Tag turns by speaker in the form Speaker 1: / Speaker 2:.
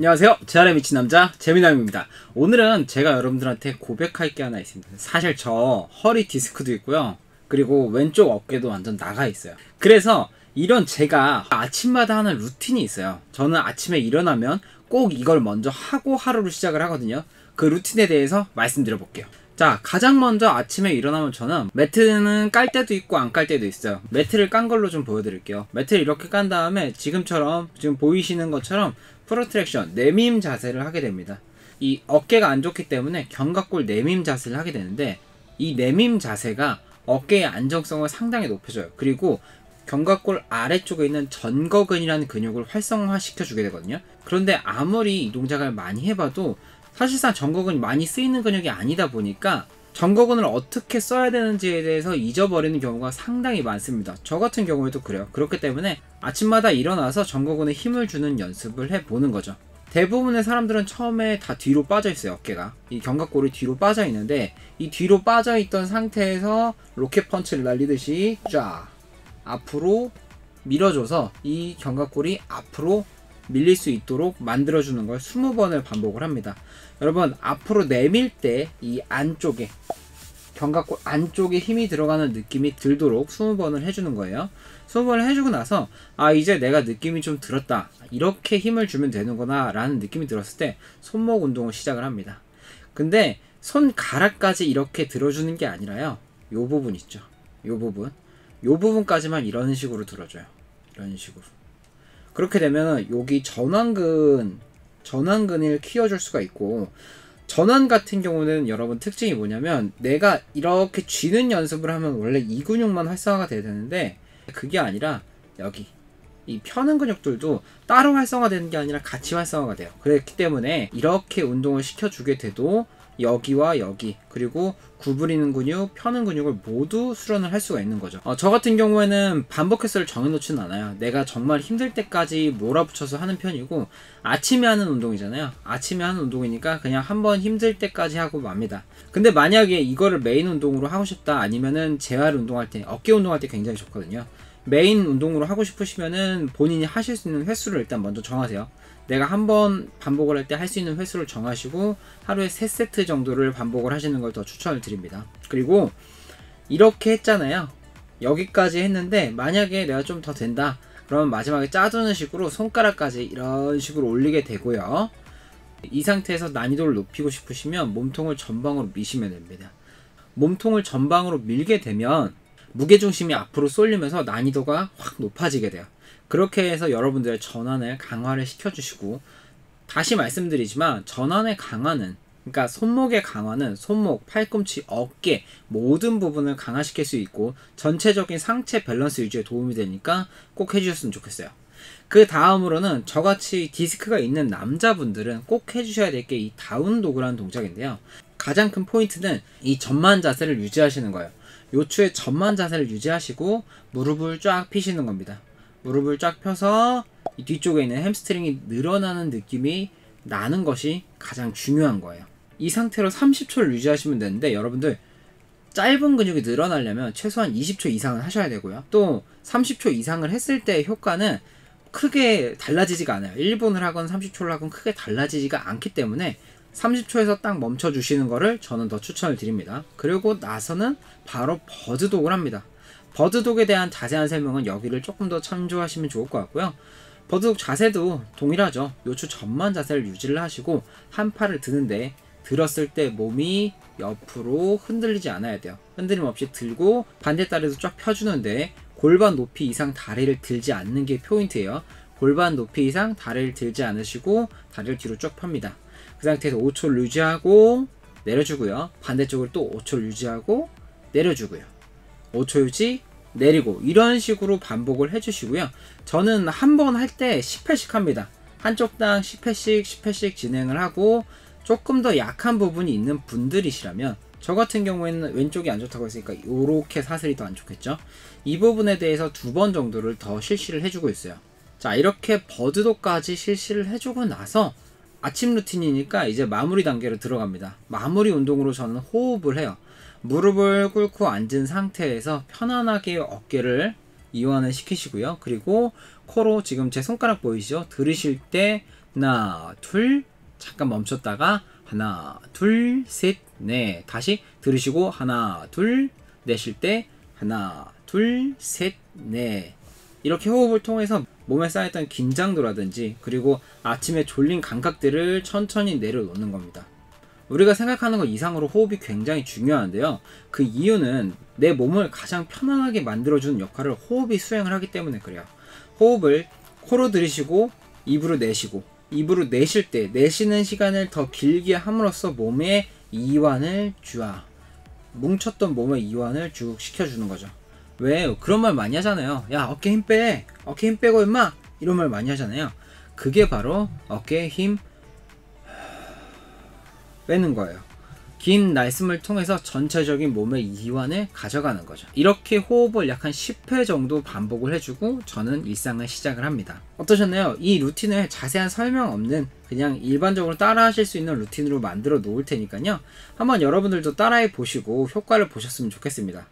Speaker 1: 안녕하세요. 제 안의 미친 남자 재민남입니다. 오늘은 제가 여러분들한테 고백할 게 하나 있습니다. 사실 저 허리 디스크도 있고요. 그리고 왼쪽 어깨도 완전 나가 있어요. 그래서 이런 제가 아침마다 하는 루틴이 있어요. 저는 아침에 일어나면 꼭 이걸 먼저 하고 하루를 시작을 하거든요. 그 루틴에 대해서 말씀드려 볼게요. 자, 가장 먼저 아침에 일어나면 저는 매트는 깔 때도 있고 안 깔 때도 있어요. 매트를 깐 걸로 좀 보여드릴게요. 매트를 이렇게 깐 다음에 지금 보이시는 것처럼 프로트랙션, 내밈 자세를 하게 됩니다. 이 어깨가 안 좋기 때문에 견갑골 내밈 자세를 하게 되는데, 이 내밈 자세가 어깨의 안정성을 상당히 높여줘요. 그리고 견갑골 아래쪽에 있는 전거근이라는 근육을 활성화시켜 주게 되거든요. 그런데 아무리 이 동작을 많이 해봐도 사실상 전거근이 많이 쓰이는 근육이 아니다 보니까 전거근을 어떻게 써야 되는지에 대해서 잊어버리는 경우가 상당히 많습니다. 저 같은 경우에도 그래요. 그렇기 때문에 아침마다 일어나서 전거근에 힘을 주는 연습을 해보는 거죠. 대부분의 사람들은 처음에 다 뒤로 빠져 있어요. 어깨가 이 견갑골이 뒤로 빠져 있는데, 이 뒤로 빠져 있던 상태에서 로켓 펀치를 날리듯이 쫙 앞으로 밀어줘서 이 견갑골이 앞으로 밀릴 수 있도록 만들어주는 걸 20번을 반복을 합니다. 여러분, 앞으로 내밀 때 이 안쪽에 견갑골 안쪽에 힘이 들어가는 느낌이 들도록 20번을 해주는 거예요. 20번을 해주고 나서 이제 내가 느낌이 좀 들었다, 이렇게 힘을 주면 되는구나 라는 느낌이 들었을 때 손목 운동을 시작을 합니다. 근데 손가락까지 이렇게 들어주는 게 아니라요, 요 부분 있죠, 요 부분까지만 이런 식으로 들어줘요. 이런 식으로. 그렇게 되면 여기 전완근을 키워줄 수가 있고, 전완 같은 경우는 여러분 특징이 뭐냐면, 내가 이렇게 쥐는 연습을 하면 원래 이 근육만 활성화가 돼야 되는데, 그게 아니라 여기 이 펴는 근육들도 따로 활성화되는 게 아니라 같이 활성화가 돼요. 그렇기 때문에 이렇게 운동을 시켜주게 돼도 여기와 여기, 그리고 구부리는 근육, 펴는 근육을 모두 수련을 할 수가 있는 거죠. 저 같은 경우에는 반복 횟수를 정해놓지는 않아요. 내가 정말 힘들 때까지 몰아붙여서 하는 편이고, 아침에 하는 운동이잖아요. 아침에 하는 운동이니까 그냥 한번 힘들 때까지 하고 맙니다. 근데 만약에 이거를 메인 운동으로 하고 싶다, 아니면은 재활 운동할 때, 어깨 운동할 때 굉장히 좋거든요. 메인 운동으로 하고 싶으시면은 본인이 하실 수 있는 횟수를 일단 먼저 정하세요. 내가 한번 반복을 할 때 할 수 있는 횟수를 정하시고 하루에 3세트 정도를 반복을 하시는 걸 더 추천을 드립니다. 그리고 이렇게 했잖아요. 여기까지 했는데 만약에 내가 좀 더 된다, 그러면 마지막에 짜주는 식으로 손가락까지 이런 식으로 올리게 되고요. 이 상태에서 난이도를 높이고 싶으시면 몸통을 전방으로 미시면 됩니다. 몸통을 전방으로 밀게 되면 무게중심이 앞으로 쏠리면서 난이도가 확 높아지게 돼요. 그렇게 해서 여러분들의 전완을 강화를 시켜주시고, 다시 말씀드리지만 전완의 강화는, 그러니까 손목의 강화는 손목, 팔꿈치, 어깨 모든 부분을 강화시킬 수 있고 전체적인 상체 밸런스 유지에 도움이 되니까 꼭 해주셨으면 좋겠어요. 그 다음으로는 저같이 디스크가 있는 남자분들은 꼭 해주셔야 될 게 이 다운도그라는 동작인데요. 가장 큰 포인트는 이 전만 자세를 유지하시는 거예요. 요추의 전만 자세를 유지하시고 무릎을 쫙 펴시는 겁니다. 무릎을 쫙 펴서 이 뒤쪽에 있는 햄스트링이 늘어나는 느낌이 나는 것이 가장 중요한 거예요. 이 상태로 30초를 유지하시면 되는데, 여러분들 짧은 근육이 늘어나려면 최소한 20초 이상은 하셔야 되고요. 또 30초 이상을 했을 때의 효과는 크게 달라지지가 않아요. 1분을 하건 30초를 하건 크게 달라지지가 않기 때문에 30초에서 딱 멈춰 주시는 거를 저는 더 추천을 드립니다. 그리고 나서는 바로 버드독을 합니다. 버드독에 대한 자세한 설명은 여기를 조금 더 참조하시면 좋을 것 같고요. 버드독 자세도 동일하죠. 요추 전만 자세를 유지를 하시고 한 팔을 드는데, 들었을 때 몸이 옆으로 흔들리지 않아야 돼요. 흔들림 없이 들고 반대 다리도 쫙 펴주는데 골반 높이 이상 다리를 들지 않는 게 포인트예요. 골반 높이 이상 다리를 들지 않으시고 다리를 뒤로 쭉 펴니다. 그 상태에서 5초를 유지하고 내려주고요. 반대쪽으로 또 5초를 유지하고 내려주고요. 5초 유지, 내리고, 이런 식으로 반복을 해주시고요. 저는 한 번 할 때 10회씩 합니다. 한쪽당 10회씩 진행을 하고, 조금 더 약한 부분이 있는 분들이시라면, 저 같은 경우에는 왼쪽이 안 좋다고 했으니까 이렇게 사슬이 더 안 좋겠죠. 이 부분에 대해서 2번 정도를 더 실시를 해주고 있어요. 자, 이렇게 버드독까지 실시를 해주고 나서 아침 루틴이니까 이제 마무리 단계로 들어갑니다. 마무리 운동으로 저는 호흡을 해요. 무릎을 꿇고 앉은 상태에서 편안하게 어깨를 이완을 시키시고요. 그리고 코로 지금 제 손가락 보이시죠? 들으실 때 하나, 둘, 잠깐 멈췄다가 하나, 둘, 셋, 넷. 다시 들으시고 하나, 둘, 내쉴 때 하나, 둘, 셋, 넷. 이렇게 호흡을 통해서 몸에 쌓였던 긴장도라든지 그리고 아침에 졸린 감각들을 천천히 내려놓는 겁니다. 우리가 생각하는 것 이상으로 호흡이 굉장히 중요한데요. 그 이유는 내 몸을 가장 편안하게 만들어주는 역할을 호흡이 수행을 하기 때문에 그래요. 호흡을 코로 들이쉬고 입으로 내쉬고 입으로 내쉴 때 내쉬는 시간을 더 길게 함으로써 몸의 이완을 뭉쳤던 몸의 이완을 쭉 시켜주는 거죠. 왜? 그런 말 많이 하잖아요. 야, 어깨 힘 빼. 어깨 힘 빼고 임마. 이런 말 많이 하잖아요. 그게 바로 어깨에 힘 빼는 거예요. 긴 날숨을 통해서 전체적인 몸의 이완을 가져가는 거죠. 이렇게 호흡을 약 한 10회 정도 반복을 해주고 저는 일상을 시작을 합니다. 어떠셨나요? 이 루틴을 자세한 설명 없는 그냥 일반적으로 따라 하실 수 있는 루틴으로 만들어 놓을 테니까요. 한번 여러분들도 따라해 보시고 효과를 보셨으면 좋겠습니다.